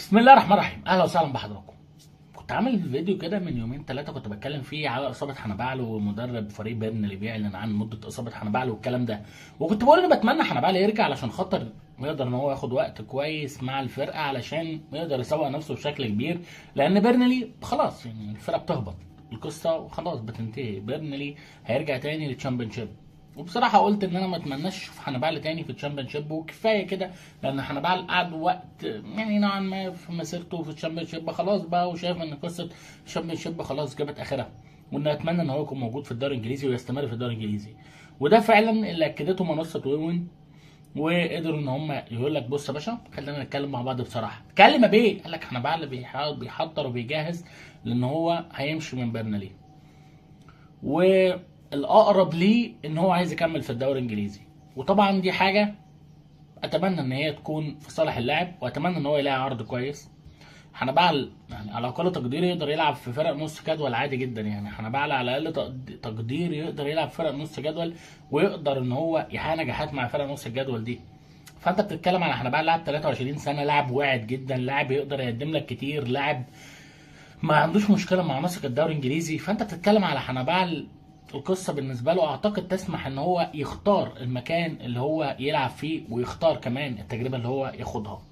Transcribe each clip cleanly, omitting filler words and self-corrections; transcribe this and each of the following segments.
بسم الله الرحمن الرحيم، اهلا وسهلا بحضراتكم. كنت عامل فيديو كده من يومين ثلاثه كنت بتكلم فيه على اصابه حنبعل ومدرب فريق بيرن اللي بيعلن عن مده اصابه حنبعل والكلام ده، وكنت بقول اني بتمنى حنبعل يرجع علشان خاطر يقدر ان هو ياخد وقت كويس مع الفرقه علشان يقدر يسوق نفسه بشكل كبير، لان بيرنلي خلاص يعني الفرقه بتهبط، القصه خلاص بتنتهي. بيرنلي هيرجع تاني للتشامبيونشيب، وبصراحه قلت ان انا ما اتمناش اشوف حنبعل تاني في الشامبيونشيب، وكفايه كده لان حنبعل قعد وقت يعني نوعا ما في مسيرته في الشامبيونشيب خلاص بقى، وشايف ان قصه الشامبيونشيب خلاص جابت اخرها، وان اتمنى ان هو يكون موجود في الدوري الانجليزي ويستمر في الدوري الانجليزي. وده فعلا اللي اكدته منصه وين، وقدروا ان هم يقول لك بص يا باشا خلينا نتكلم مع بعض بصراحه. اتكلم بيه، قال لك حنبعل بيحضر وبيجهز لان هو هيمشي من بيرنلي، والاقرب ليه ان هو عايز يكمل في الدوري الانجليزي. وطبعا دي حاجه اتمنى ان هي تكون في صالح اللاعب، واتمنى ان هو يلاقي عرض كويس. حنبعل يعني على اقل تقدير يقدر يلعب في فرق نص جدول عادي جدا، يعني حنبعل على اقل تقدير يقدر يلعب في فرق نص جدول، ويقدر ان هو يحقق نجاحات مع فرق نص الجدول دي. فانت بتتكلم على حنبعل لاعب 23 سنه، لاعب واعد جدا، لاعب يقدر يقدم لك كتير، لاعب ما عندوش مشكله مع نسق الدوري الانجليزي. فانت بتتكلم على حنبعل، القصه بالنسبه له اعتقد تسمح ان هو يختار المكان اللي هو يلعب فيه، ويختار كمان التجربه اللي هو ياخدها.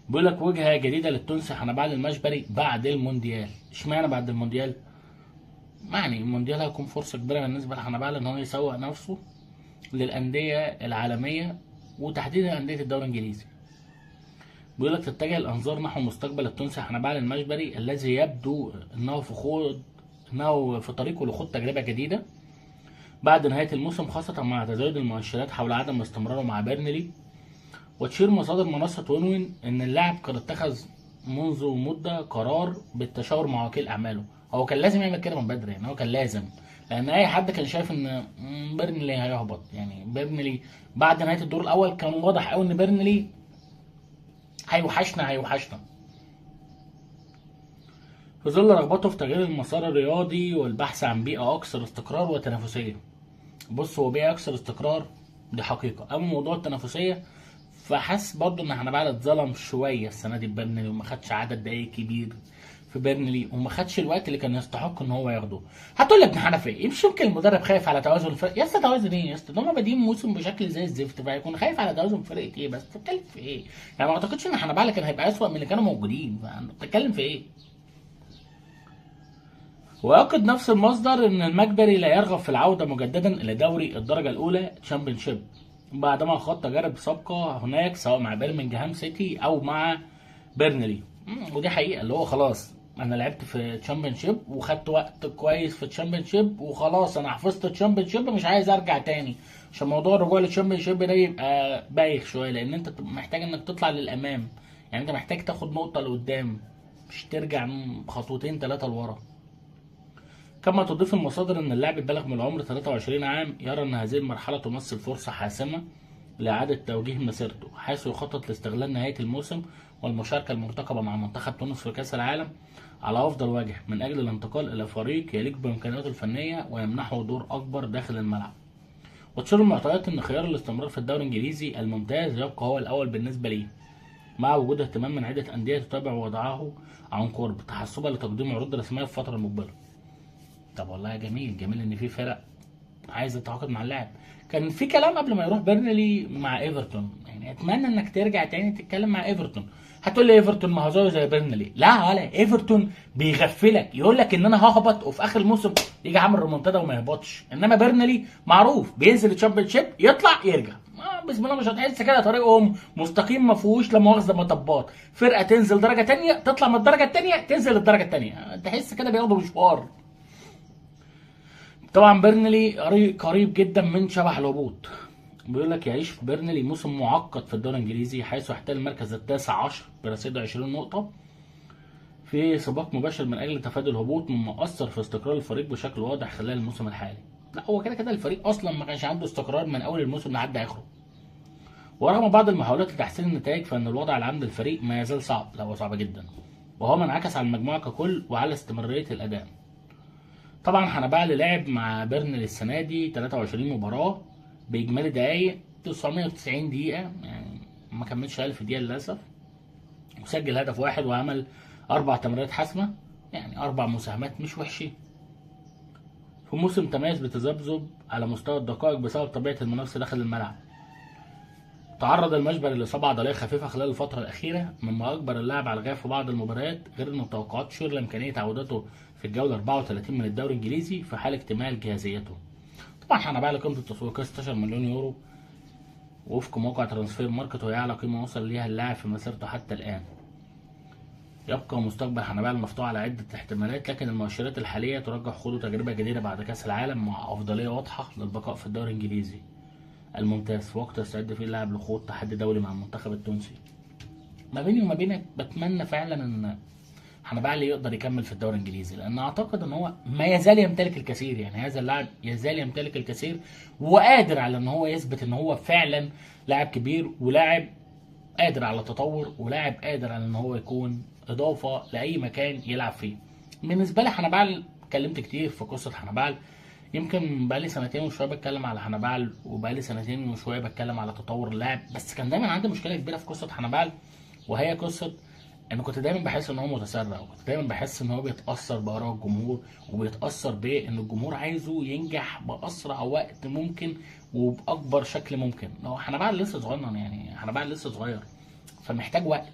بيقول لك وجهه جديده للتونسي حنبعل المشبري بعد المونديال. اشمعنى بعد المونديال؟ يعني المونديال هيكون فرصه كبيره بالنسبه لحنبعل ان هو يسوق نفسه للانديه العالميه، وتحديدا انديه الدوري الانجليزي. بيقول لك تتجه الانظار نحو مستقبل التونسي حنبعل المشبري الذي يبدو انه في طريقه لخوض تجربه جديده بعد نهايه الموسم، خاصه مع تزايد المؤشرات حول عدم استمراره مع بيرنلي. وتشير مصادر منصه وين ان اللاعب قد اتخذ منذ مده قرار بالتشاور مع وكيل اعماله. هو كان لازم يعمل كده من بدري، يعني هو كان لازم، لان اي حد كان شايف ان بيرنلي هيهبط. يعني بيرنلي بعد نهايه الدور الاول كان واضح قوي ان بيرنلي هيوحشنا في ظل رغبته في تغيير المسار الرياضي والبحث عن بيئة أكثر استقرار وتنافسية. بص، هو بيئة أكثر استقرار دي حقيقة، أما موضوع التنافسية فحس برضه إن حنبعل اتظلم شوية السنة دي ببيرنلي، وما خدش عدد دقايق كبير في بيرنلي، وما خدش الوقت اللي كان يستحق إن هو ياخده. هتقول لي ابن حنفي إيه، مش يمكن المدرب خايف على توازن الفرق؟ يا اسطى توازن إيه يا اسطى؟ ده هما بادئين موسم بشكل زي الزفت، فهيكون خايف على توازن فرقة إيه؟ بس بتتكلم في إيه؟ يعني ما أعتقدش إن حنبعل كان هيبقى أسوأ من اللي كانوا موجودين، بتتكلم في إيه؟ ويؤكد نفس المصدر ان المجبري لا يرغب في العودة مجددا الى دوري الدرجة الاولى تشامبيونشيب بعدما خاض تجارب سابقة هناك سواء مع بيرمنجهام سيتي او مع بيرنلي. ودي حقيقة اللي هو خلاص انا لعبت في تشامبيونشيب وخدت وقت كويس في تشامبيونشيب وخلاص انا حفظت تشامبيونشيب، مش عايز ارجع تاني، عشان موضوع الرجوع للتشامبيونشيب ده يبقى بايخ شوية، لان انت محتاج انك تطلع للامام. يعني انت محتاج تاخد نقطة لقدام، مش ترجع خطوتين ثلاثة لورا. كما تضيف المصادر ان اللاعب البالغ من العمر 23 عام يرى ان هذه المرحله تمثل فرصه حاسمه لاعاده توجيه مسيرته، حيث يخطط لاستغلال نهايه الموسم والمشاركه المرتقبه مع منتخب تونس في كاس العالم على افضل وجه، من اجل الانتقال الى فريق يليق بامكانياته الفنيه ويمنحه دور اكبر داخل الملعب. وتشير المعطيات ان خيار الاستمرار في الدوري الانجليزي الممتاز يبقى هو الاول بالنسبه ليه، مع وجود اهتمام من عده انديه تتابع وضعه عن قرب تحسبا لتقديم عروض رسميه في الفتره المقبله. طب والله جميل جميل ان في فرق عايزه تتعاقد مع اللاعب. كان في كلام قبل ما يروح بيرنلي مع ايفرتون، يعني اتمنى انك ترجع تاني تتكلم مع ايفرتون. هتقول لي ايفرتون ما هو زي بيرنلي؟ لا، ولا ايفرتون بيغفلك يقول لك ان انا ههبط وفي اخر الموسم يجي عامل ريمونتادا وما يهبطش، انما بيرنلي معروف بينزل الشامبيونشيب يطلع يرجع. بسم الله مش هتحس كده طريقهم مستقيم ما فيهوش لا مؤاخذه مطبات، فرقه تنزل درجه تانية تطلع من الدرجه التانية تنزل الدرجه التانية، تحس كده بياخدوا مشوار. طبعا بيرنلي قريب جدا من شبح الهبوط. بيقول لك يعيش في بيرنلي موسم معقد في الدوري الانجليزي، حيث يحتل المركز التاسع عشر برصيد 20 نقطة في سباق مباشر من اجل تفادي الهبوط، مما اثر في استقرار الفريق بشكل واضح خلال الموسم الحالي. لا هو كده كده الفريق اصلا ما كانش عنده استقرار من اول الموسم لحد اخره. ورغم بعض المحاولات لتحسين النتائج فان الوضع العام للفريق ما يزال صعب، لا هو صعب جدا، وهو ما انعكس على المجموعة ككل وعلى استمرارية الاداء. طبعا حنبعل لعب مع بيرنلي السنه دي 23 مباراه باجمالي دقايق 990 دقيقه، يعني ما كملش 1000 دقيقه للاسف. وسجل هدف واحد وعمل 4 تمريرات حاسمة، يعني 4 مساهمات مش وحشين. في موسم تميز بتذبذب على مستوى الدقائق بسبب طبيعة المنافسة داخل الملعب. تعرض المجبري لإصابة عضلية خفيفة خلال الفترة الأخيرة، مما أجبر اللاعب على الغياب في بعض المباريات، غير أن التوقعات تشير لإمكانية عودته في الجولة 34 من الدوري الإنجليزي في حال اكتمال جاهزيته. طبعا حنبال قيمة التسويقية 16 مليون يورو وفق موقع ترانسفير ماركت، وهي أعلى قيمة وصل ليها اللاعب في مسيرته حتى الآن. يبقى مستقبل حنبال مفتوح على عدة احتمالات، لكن المؤشرات الحالية ترجح خوض تجربة جديدة بعد كأس العالم مع أفضلية واضحة للبقاء في الدوري الإنجليزي الممتاز، في وقت يستعد فيه اللاعب لخوض تحدي دولي مع المنتخب التونسي. ما بيني وما بينك بتمنى فعلا ان حنبال يقدر يكمل في الدوري الانجليزي، لان اعتقد ان هو ما يزال يمتلك الكثير، يعني هذا اللاعب يزال يمتلك الكثير وقادر على ان هو يثبت ان هو فعلا لاعب كبير ولاعب قادر على التطور ولاعب قادر على ان هو يكون اضافه لاي مكان يلعب فيه. بالنسبه لي حنبال اتكلمت كتير في قصه حنبال، يمكن بقالي سنتين وشويه بتكلم على حنبال، وبقالي سنتين وشويه بتكلم على تطور اللاعب، بس كان دايما عندي مشكله كبيره في قصه حنبال، وهي قصه ان كنت دايما بحس ان هو متسرع، وكنت دايما بحس ان هو بيتاثر باراء الجمهور، وبيتاثر بان الجمهور عايزه ينجح باسرع وقت ممكن وباكبر شكل ممكن. هو حنبال لسه صغير، يعني حنبال لسه صغير فمحتاج وقت،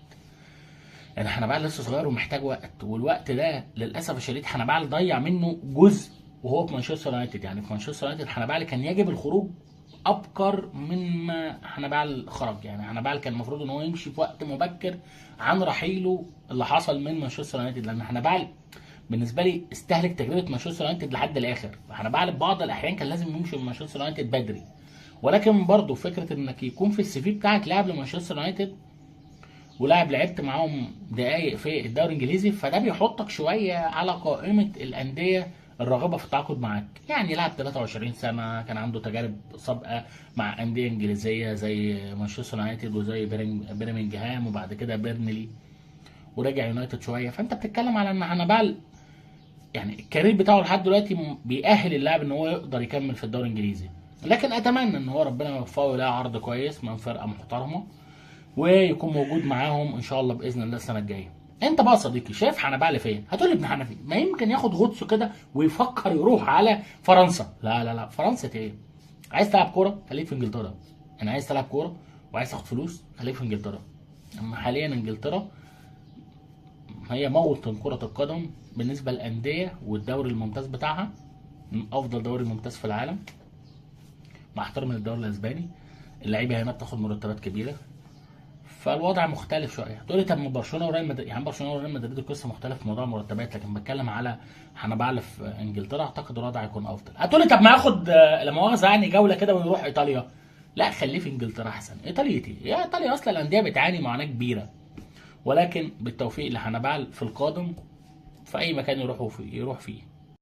يعني حنبال لسه صغير ومحتاج وقت، والوقت ده للاسف الشديد حنبال ضيع منه جزء وهو في مانشستر يونايتد. يعني في مانشستر يونايتد حنبال كان يجب الخروج ابكر مما حنبال خرج، يعني حنبال كان المفروض ان هو يمشي في وقت مبكر عن رحيله اللي حصل من مانشستر يونايتد، لان حنبال بالنسبه لي استهلك تجربه مانشستر يونايتد لحد الاخر. حنبال بعض الاحيان كان لازم يمشي من مانشستر يونايتد بدري، ولكن برضه فكره انك يكون في السي في بتاعك لاعب لمانشستر يونايتد ولاعب لعبت معاهم دقايق في الدوري الانجليزي، فده بيحطك شويه على قائمه الانديه الراغبه في التعاقد معاك. يعني لاعب 23 سنه كان عنده تجارب سابقه مع انديه انجليزيه زي مانشستر يونايتد وزي بريمنجهام وبعد كده بيرنلي، ورجع يونايتد شويه، فانت بتتكلم على ان حنبال يعني الكارير بتاعه لحد دلوقتي بيأهل اللاعب ان هو يقدر يكمل في الدوري الانجليزي. لكن اتمنى ان هو ربنا يوفقه ويلاقي عرض كويس من فرقه محترمه ويكون موجود معاهم ان شاء الله باذن الله السنه الجايه. انت بقى صديقي شايف حنبال فين؟ هتقول ابن حنفي ما يمكن ياخد غطسه كده ويفكر يروح على فرنسا. لا لا لا، فرنسا ايه؟ عايز تلعب كوره خليك في انجلترا، انا عايز تلعب كوره وعايز تاخد فلوس خليك في انجلترا. اما حاليا انجلترا هي موطن كره القدم بالنسبه للانديه، والدوري الممتاز بتاعها من افضل دوري ممتاز في العالم مع احترامي للدوري الاسباني. اللعيبه هنا بتاخد مرتبات كبيره، فالوضع مختلف شويه. تقول لي طب ما برشلونه وريال مدريد، يعني برشلونه وريال مدريد القصه مختلف في موضوع المرتبات، لكن بتكلم على حنبال في انجلترا اعتقد الوضع هيكون افضل. هتقول لي طب ما ياخد لا مؤاخذه يعني جوله كده ويروح ايطاليا. لا خليه في انجلترا احسن. ايطاليتي يا ايطاليا اصلا الانديه بتعاني معاناه كبيره، ولكن بالتوفيق لحنبال في القادم في اي مكان يروح فيه.